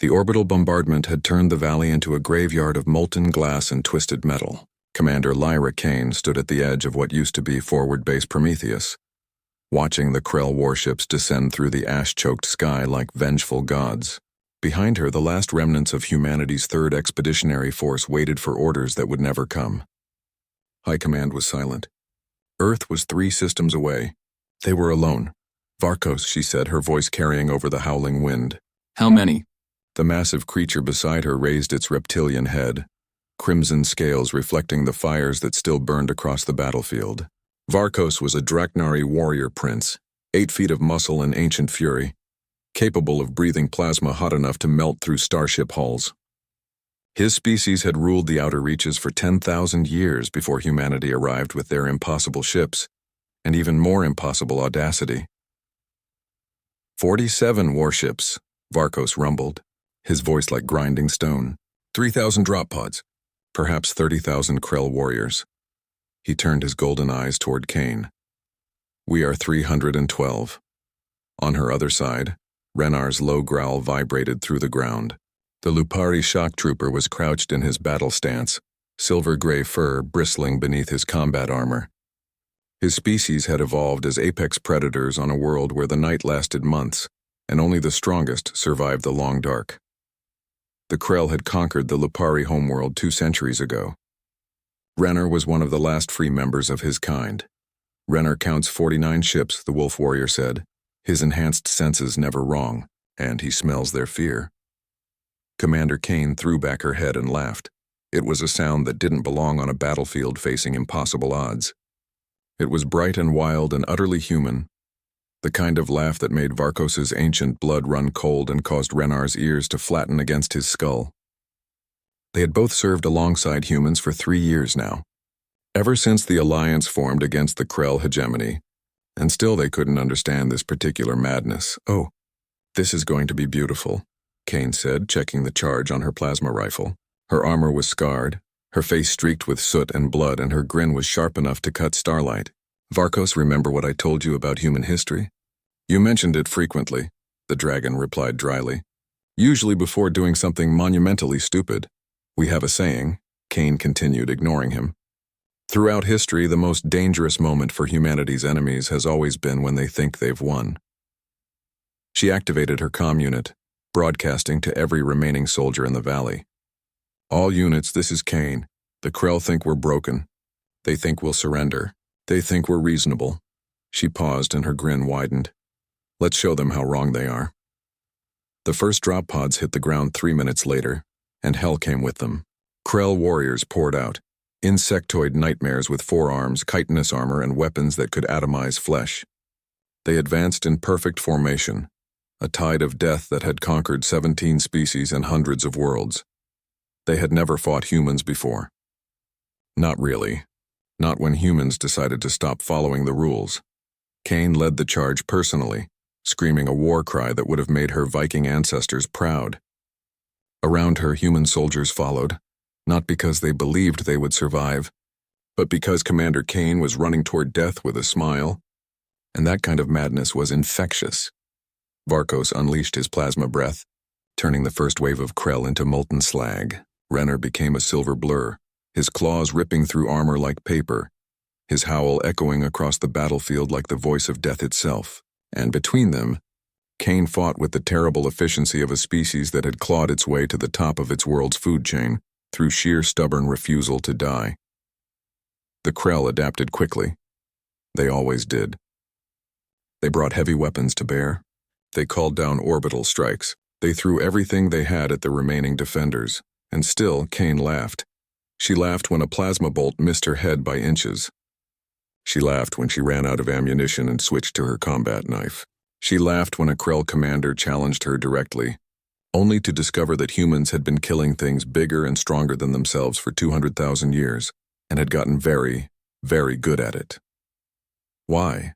The orbital bombardment had turned the valley into a graveyard of molten glass and twisted metal. Commander Lyra Kane stood at the edge of what used to be Forward Base Prometheus, watching the Krell warships descend through the ash-choked sky like vengeful gods. Behind her, the last remnants of humanity's 3rd Expeditionary Force waited for orders that would never come. High Command was silent. Earth was 3 systems away. They were alone. "Varkos," she said, her voice carrying over the howling wind. "How many?" The massive creature beside her raised its reptilian head, crimson scales reflecting the fires that still burned across the battlefield. Varkos was a Draknari warrior prince, 8 feet of muscle and ancient fury, capable of breathing plasma hot enough to melt through starship hulls. His species had ruled the outer reaches for 10,000 years before humanity arrived with their impossible ships, and even more impossible audacity. 47 warships, Varkos rumbled, his voice like grinding stone. 3,000 drop pods, perhaps 30,000 Krell warriors. He turned his golden eyes toward Kane. "We are 312. On her other side, Renar's low growl vibrated through the ground. The Lupari shock trooper was crouched in his battle stance, silver-gray fur bristling beneath his combat armor. His species had evolved as apex predators on a world where the night lasted months, and only the strongest survived the long dark. The Krell had conquered the Lupari homeworld 2 centuries ago. Renner was one of the last free members of his kind. Renner counts 49 ships, the Wolf Warrior said, his enhanced senses never wrong, and he smells their fear. Commander Kane threw back her head and laughed. It was a sound that didn't belong on a battlefield facing impossible odds. It was bright and wild and utterly human, the kind of laugh that made Varkos's ancient blood run cold and caused Renar's ears to flatten against his skull. They had both served alongside humans for 3 years now, ever since the alliance formed against the Krell hegemony, and still they couldn't understand this particular madness. "Oh, this is going to be beautiful," Kane said, checking the charge on her plasma rifle. Her armor was scarred, her face streaked with soot and blood, and her grin was sharp enough to cut starlight. "Varkos, remember what I told you about human history?" "You mentioned it frequently," the dragon replied dryly, "usually before doing something monumentally stupid. We have a saying," Kane continued, ignoring him. "Throughout history, the most dangerous moment for humanity's enemies has always been when they think they've won." She activated her comm unit, broadcasting to every remaining soldier in the valley. "All units, this is Kane. The Krell think we're broken. They think we'll surrender. They think we're reasonable." She paused and her grin widened. "Let's show them how wrong they are." The first drop pods hit the ground 3 minutes later, and hell came with them. Krell warriors poured out, insectoid nightmares with 4 arms, chitinous armor, and weapons that could atomize flesh. They advanced in perfect formation, a tide of death that had conquered 17 species and hundreds of worlds. They had never fought humans before. Not really. Not when humans decided to stop following the rules. Kane led the charge personally, screaming a war cry that would have made her Viking ancestors proud. Around her, human soldiers followed, not because they believed they would survive, but because Commander Kane was running toward death with a smile, and that kind of madness was infectious. Varkos unleashed his plasma breath, turning the first wave of Krell into molten slag. Renner became a silver blur, his claws ripping through armor like paper, his howl echoing across the battlefield like the voice of death itself. And between them, Kane fought with the terrible efficiency of a species that had clawed its way to the top of its world's food chain through sheer stubborn refusal to die. The Krell adapted quickly. They always did. They brought heavy weapons to bear. They called down orbital strikes. They threw everything they had at the remaining defenders. And still, Kane laughed. She laughed when a plasma bolt missed her head by inches. She laughed when she ran out of ammunition and switched to her combat knife. She laughed when a Krell commander challenged her directly, only to discover that humans had been killing things bigger and stronger than themselves for 200,000 years, and had gotten very, very good at it. Why?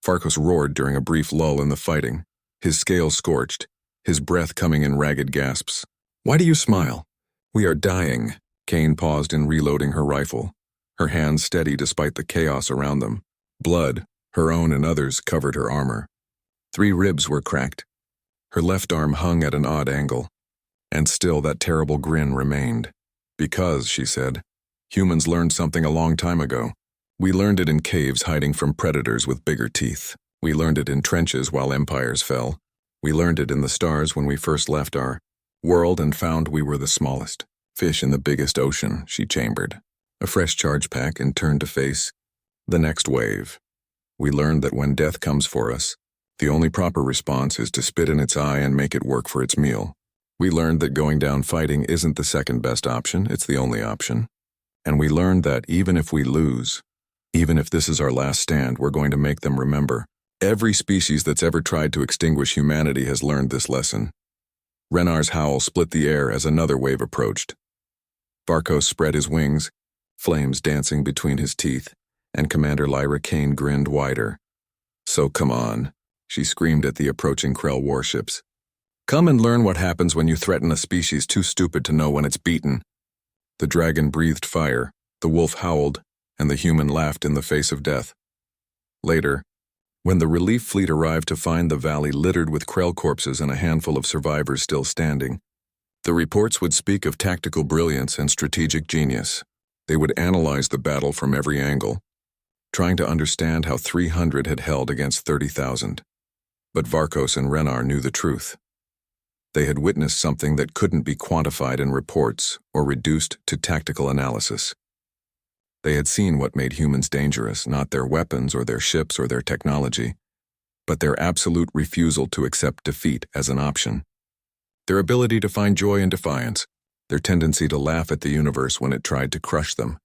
Varkos roared during a brief lull in the fighting, his scales scorched, his breath coming in ragged gasps. "Why do you smile? We are dying." Kane paused in reloading her rifle, her hands steady despite the chaos around them. Blood, her own and others, covered her armor. 3 ribs were cracked. Her left arm hung at an odd angle, and still that terrible grin remained. Because, she said, humans learned something a long time ago. We learned it in caves hiding from predators with bigger teeth. We learned it in trenches while empires fell. We learned it in the stars when we first left our world and found we were the smallest fish in the biggest ocean, she chambered. A fresh charge pack and turned to face the next wave. We learned that when death comes for us, the only proper response is to spit in its eye and make it work for its meal. We learned that going down fighting isn't the second best option, it's the only option. And we learned that even if we lose, even if this is our last stand, we're going to make them remember. Every species that's ever tried to extinguish humanity has learned this lesson. Renar's howl split the air as another wave approached. Varkos spread his wings, flames dancing between his teeth, and Commander Lyra Kane grinned wider. So come on, she screamed at the approaching Krell warships. Come and learn what happens when you threaten a species too stupid to know when it's beaten. The dragon breathed fire, the wolf howled, and the human laughed in the face of death. Later, when the relief fleet arrived to find the valley littered with Krell corpses and a handful of survivors still standing, the reports would speak of tactical brilliance and strategic genius. They would analyze the battle from every angle, trying to understand how 300 had held against 30,000. But Varkos and Renar knew the truth. They had witnessed something that couldn't be quantified in reports or reduced to tactical analysis. They had seen what made humans dangerous, not their weapons or their ships or their technology, but their absolute refusal to accept defeat as an option. Their ability to find joy in defiance, their tendency to laugh at the universe when it tried to crush them.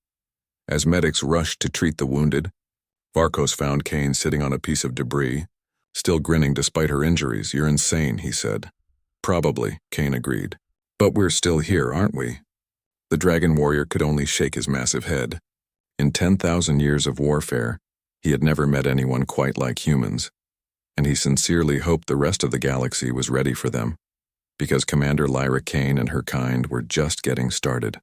As medics rushed to treat the wounded, Varkos found Kane sitting on a piece of debris, still grinning despite her injuries. You're insane, he said. Probably, Kane agreed. But we're still here, aren't we? The dragon warrior could only shake his massive head. In 10,000 years of warfare, he had never met anyone quite like humans, and he sincerely hoped the rest of the galaxy was ready for them, because Commander Lyra Kane and her kind were just getting started.